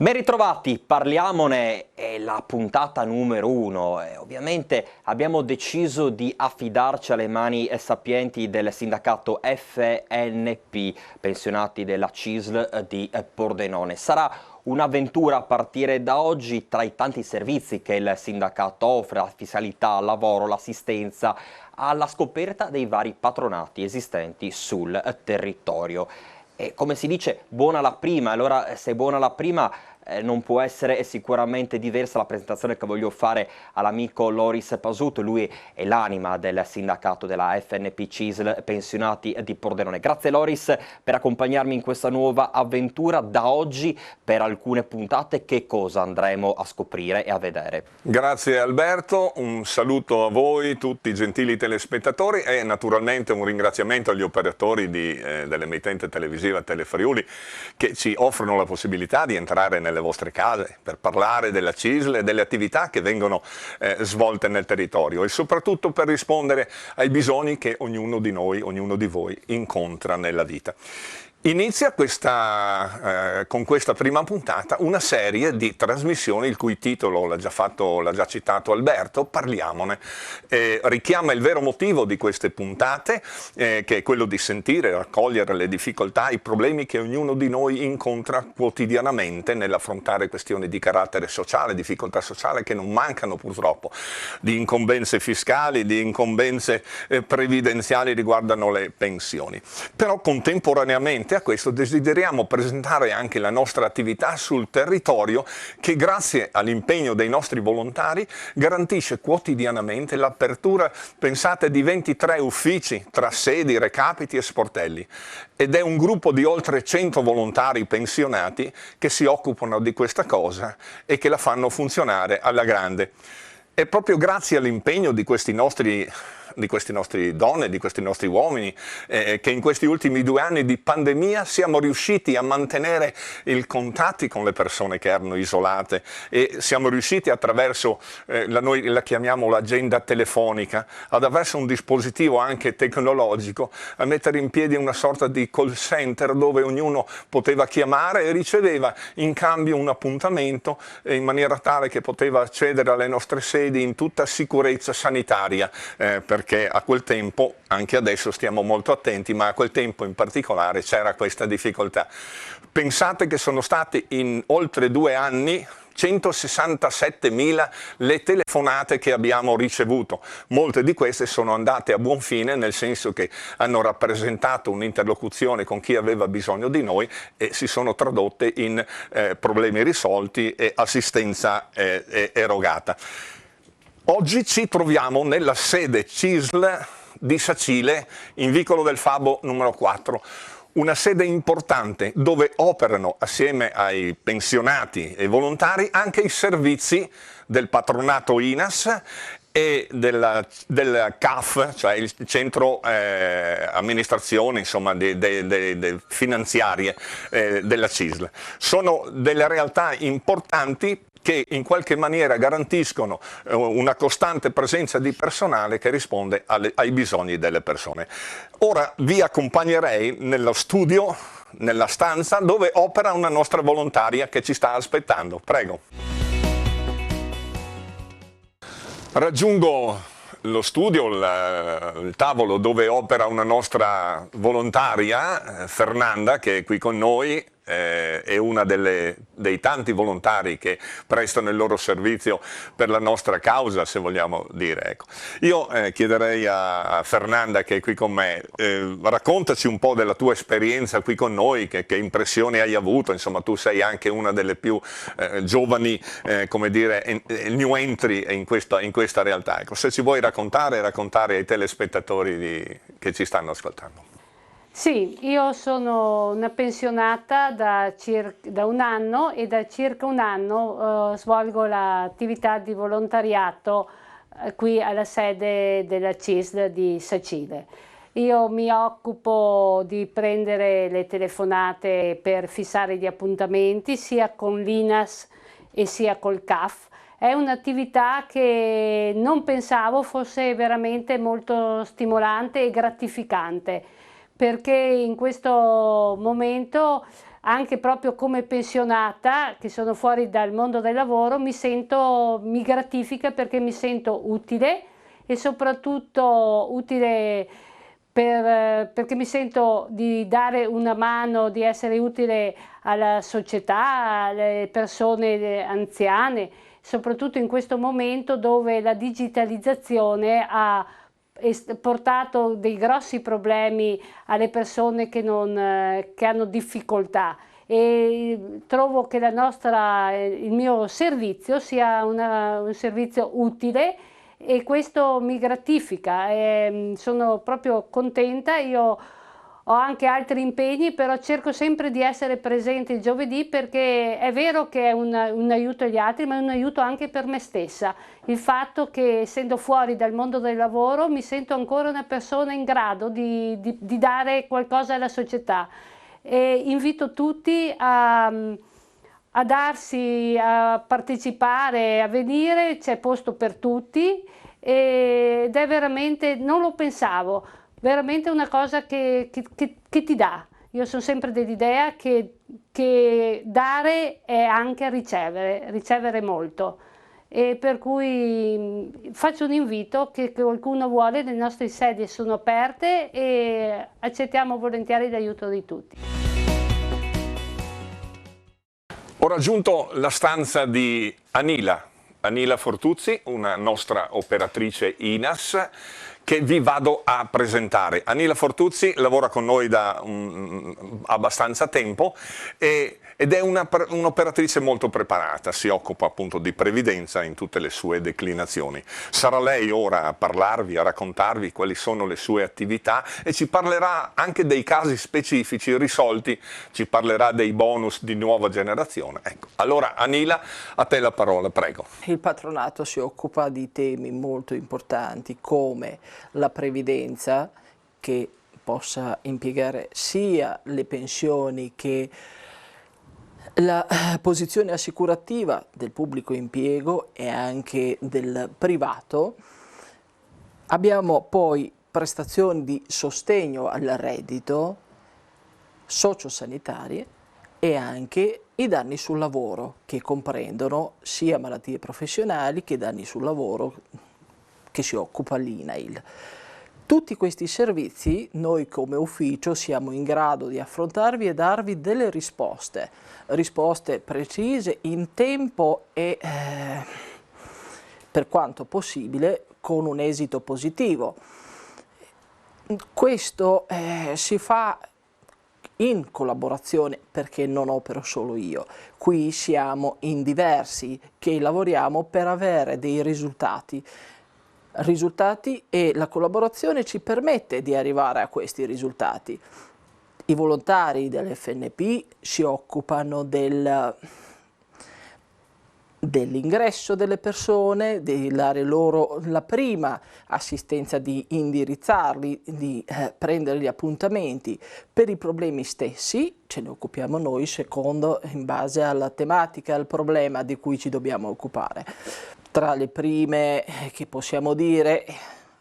Ben ritrovati, parliamone, è la puntata numero 1 e ovviamente abbiamo deciso di affidarci alle mani sapienti del sindacato FNP, pensionati della CISL di Pordenone. Sarà un'avventura a partire da oggi tra i tanti servizi che il sindacato offre, la fiscalità, il lavoro, l'assistenza, alla scoperta dei vari patronati esistenti sul territorio. E come si dice, buona la prima, allora se è buona la prima non può essere sicuramente diversa la presentazione che voglio fare all'amico Loris Pasuto. Lui è l'anima del sindacato della FNP CISL pensionati di Pordenone. Grazie Loris per accompagnarmi in questa nuova avventura. Da oggi per alcune puntate che cosa andremo a scoprire e a vedere? Grazie Alberto, un saluto a voi tutti gentili telespettatori e naturalmente un ringraziamento agli operatori dell'emittente televisiva Telefriuli che ci offrono la possibilità di entrare nelle vostre case per parlare della CISL e delle attività che vengono svolte nel territorio e soprattutto per rispondere ai bisogni che ognuno di noi, ognuno di voi incontra nella vita. Inizia con questa prima puntata una serie di trasmissioni il cui titolo l'ha già citato Alberto, Parliamone. Richiama il vero motivo di queste puntate, che è quello di sentire, raccogliere le difficoltà, i problemi che ognuno di noi incontra quotidianamente nell'affrontare questioni di carattere sociale, difficoltà sociale che non mancano purtroppo, di incombenze fiscali, di incombenze previdenziali riguardano le pensioni. Però contemporaneamente a questo desideriamo presentare anche la nostra attività sul territorio che grazie all'impegno dei nostri volontari garantisce quotidianamente l'apertura, pensate, di 23 uffici tra sedi, recapiti e sportelli. Ed è un gruppo di oltre 100 volontari pensionati che si occupano di questa cosa e che la fanno funzionare alla grande. È proprio grazie all'impegno di questi nostri donne, di questi nostri uomini, che in questi ultimi 2 anni di pandemia siamo riusciti a mantenere i contatti con le persone che erano isolate e siamo riusciti attraverso, noi la chiamiamo l'agenda telefonica, attraverso un dispositivo anche tecnologico, a mettere in piedi una sorta di call center dove ognuno poteva chiamare e riceveva in cambio un appuntamento in maniera tale che poteva accedere alle nostre sedi in tutta sicurezza sanitaria, perché a quel tempo, anche adesso stiamo molto attenti, ma a quel tempo in particolare c'era questa difficoltà. Pensate che sono stati in oltre 2 anni 167.000 le telefonate che abbiamo ricevuto. Molte di queste sono andate a buon fine, nel senso che hanno rappresentato un'interlocuzione con chi aveva bisogno di noi e si sono tradotte in problemi risolti e assistenza erogata. Oggi ci troviamo nella sede CISL di Sacile, in Vicolo del Fabo numero 4, una sede importante dove operano assieme ai pensionati e volontari anche i servizi del patronato INAS e del CAF, cioè il centro amministrazione, insomma, finanziarie della CISL. Sono delle realtà importanti che in qualche maniera garantiscono una costante presenza di personale che risponde ai bisogni delle persone. Ora vi accompagnerei nello studio, nella stanza dove opera una nostra volontaria che ci sta aspettando. Prego. Raggiungo lo studio, il tavolo dove opera una nostra volontaria, Fernanda, che è qui con noi. È una dei tanti volontari che prestano il loro servizio per la nostra causa, se vogliamo dire. Ecco. Io chiederei a Fernanda, che è qui con me, raccontaci un po' della tua esperienza qui con noi, che impressioni hai avuto. Insomma, tu sei anche una delle più giovani, come dire, new entry in questa realtà. Ecco, se ci vuoi raccontare ai telespettatori che ci stanno ascoltando. Sì, io sono una pensionata da 1 anno e da circa 1 anno svolgo l'attività di volontariato qui alla sede della CISL di Sacile. Io mi occupo di prendere le telefonate per fissare gli appuntamenti sia con l'INAS e sia col CAF. È un'attività che non pensavo fosse veramente molto stimolante e gratificante, perché in questo momento anche proprio come pensionata, che sono fuori dal mondo del lavoro, mi gratifica perché mi sento utile e soprattutto utile perché mi sento di dare una mano, di essere utile alla società, alle persone anziane, soprattutto in questo momento dove la digitalizzazione ha portato dei grossi problemi alle persone che hanno difficoltà, e trovo che il mio servizio sia un servizio utile e questo mi gratifica, sono proprio contenta. Io ho anche altri impegni, però cerco sempre di essere presente il giovedì perché è vero che è un aiuto agli altri, ma è un aiuto anche per me stessa. Il fatto che, essendo fuori dal mondo del lavoro, mi sento ancora una persona in grado di dare qualcosa alla società. E invito tutti a darsi, a partecipare, a venire, c'è posto per tutti ed è veramente, non lo pensavo, veramente una cosa che ti dà. Io sono sempre dell'idea che dare è anche ricevere molto. E per cui faccio un invito che qualcuno vuole, le nostre sedie sono aperte e accettiamo volentieri l'aiuto di tutti. Ho raggiunto la stanza di Anila Fortuzzi, una nostra operatrice INAS, che vi vado a presentare. Anila Fortuzzi lavora con noi da abbastanza tempo ed è un'operatrice molto preparata, si occupa appunto di previdenza in tutte le sue declinazioni. Sarà lei ora a parlarvi, a raccontarvi quali sono le sue attività e ci parlerà anche dei casi specifici risolti, ci parlerà dei bonus di nuova generazione. Ecco, allora Anila, a te la parola, prego. Il patronato si occupa di temi molto importanti come la previdenza, che possa impiegare sia le pensioni che la posizione assicurativa del pubblico impiego e anche del privato. Abbiamo poi prestazioni di sostegno al reddito, sociosanitarie e anche i danni sul lavoro, che comprendono sia malattie professionali che danni sul lavoro che si occupa l'INAIL. Tutti questi servizi noi come ufficio siamo in grado di affrontarvi e darvi delle risposte precise in tempo e per quanto possibile con un esito positivo. Questo si fa in collaborazione, perché non opero solo io, qui siamo in diversi che lavoriamo per avere dei risultati e la collaborazione ci permette di arrivare a questi risultati. I volontari dell'FNP si occupano dell'ingresso delle persone, di dare loro la prima assistenza, di indirizzarli, di prendere gli appuntamenti. Per i problemi stessi ce ne occupiamo noi secondo, in base alla tematica, al problema di cui ci dobbiamo occupare. Tra le prime che possiamo dire,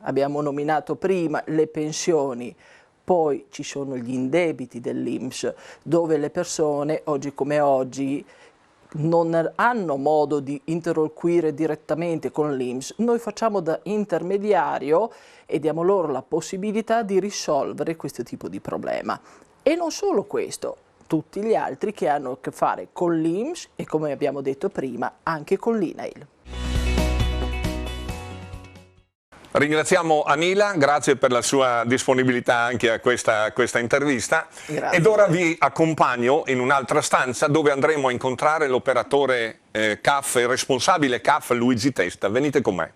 abbiamo nominato prima le pensioni, poi ci sono gli indebiti dell'INPS, dove le persone, oggi come oggi, non hanno modo di interloquire direttamente con l'INPS. Noi facciamo da intermediario e diamo loro la possibilità di risolvere questo tipo di problema. E non solo questo, tutti gli altri che hanno a che fare con l'INPS e, come abbiamo detto prima, anche con l'INAIL. Ringraziamo Anila, grazie per la sua disponibilità anche a questa intervista. Grazie. Ed ora vi accompagno in un'altra stanza dove andremo a incontrare l'operatore CAF, il responsabile CAF Luigi Testa. Venite con me.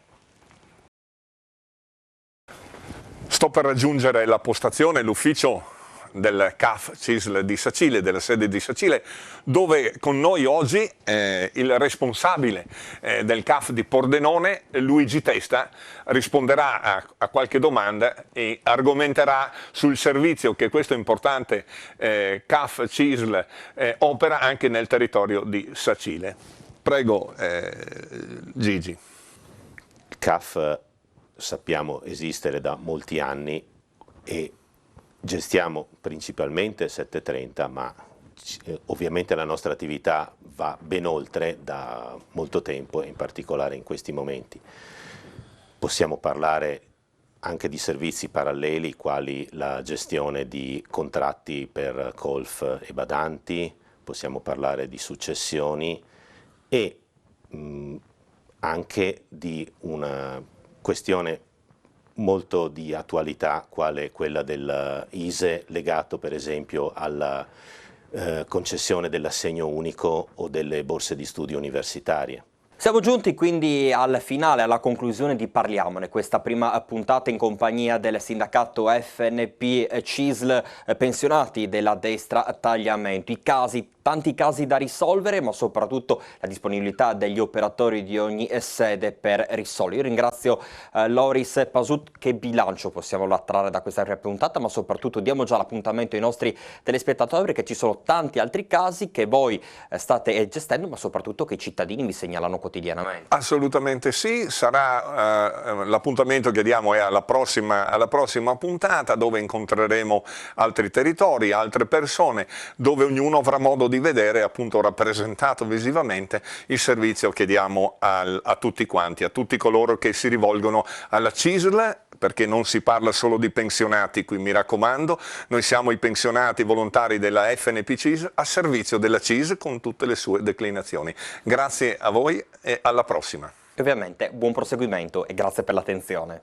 Sto per raggiungere la postazione, l'ufficio del CAF CISL di Sacile, della sede di Sacile, dove con noi oggi il responsabile del CAF di Pordenone, Luigi Testa, risponderà a qualche domanda e argomenterà sul servizio che questo importante CAF CISL opera anche nel territorio di Sacile. Prego Gigi. Il CAF sappiamo esistere da molti anni e gestiamo principalmente 730, ma ovviamente la nostra attività va ben oltre da molto tempo, in particolare in questi momenti. Possiamo parlare anche di servizi paralleli, quali la gestione di contratti per colf e badanti, possiamo parlare di successioni e anche di una questione molto di attualità, quale quella del ISEE legato per esempio alla concessione dell'assegno unico o delle borse di studio universitarie. Siamo giunti quindi al finale, alla conclusione di Parliamone, questa prima puntata in compagnia del sindacato FNP CISL, pensionati della destra tagliamento. I casi, tanti casi da risolvere, ma soprattutto la disponibilità degli operatori di ogni sede per risolvere. Io ringrazio Loris Pasut. Che bilancio possiamo trarre da questa prima puntata, ma soprattutto diamo già l'appuntamento ai nostri telespettatori, perché ci sono tanti altri casi che voi state gestendo, ma soprattutto che i cittadini vi segnalano quotidianamente. Assolutamente sì, sarà l'appuntamento che diamo è alla prossima puntata, dove incontreremo altri territori, altre persone, dove ognuno avrà modo di vedere appunto rappresentato visivamente il servizio che diamo a tutti quanti, a tutti coloro che si rivolgono alla CISL, perché non si parla solo di pensionati qui, mi raccomando, noi siamo i pensionati volontari della FNP CISL a servizio della CISL con tutte le sue declinazioni. Grazie a voi e alla prossima. Ovviamente buon proseguimento e grazie per l'attenzione.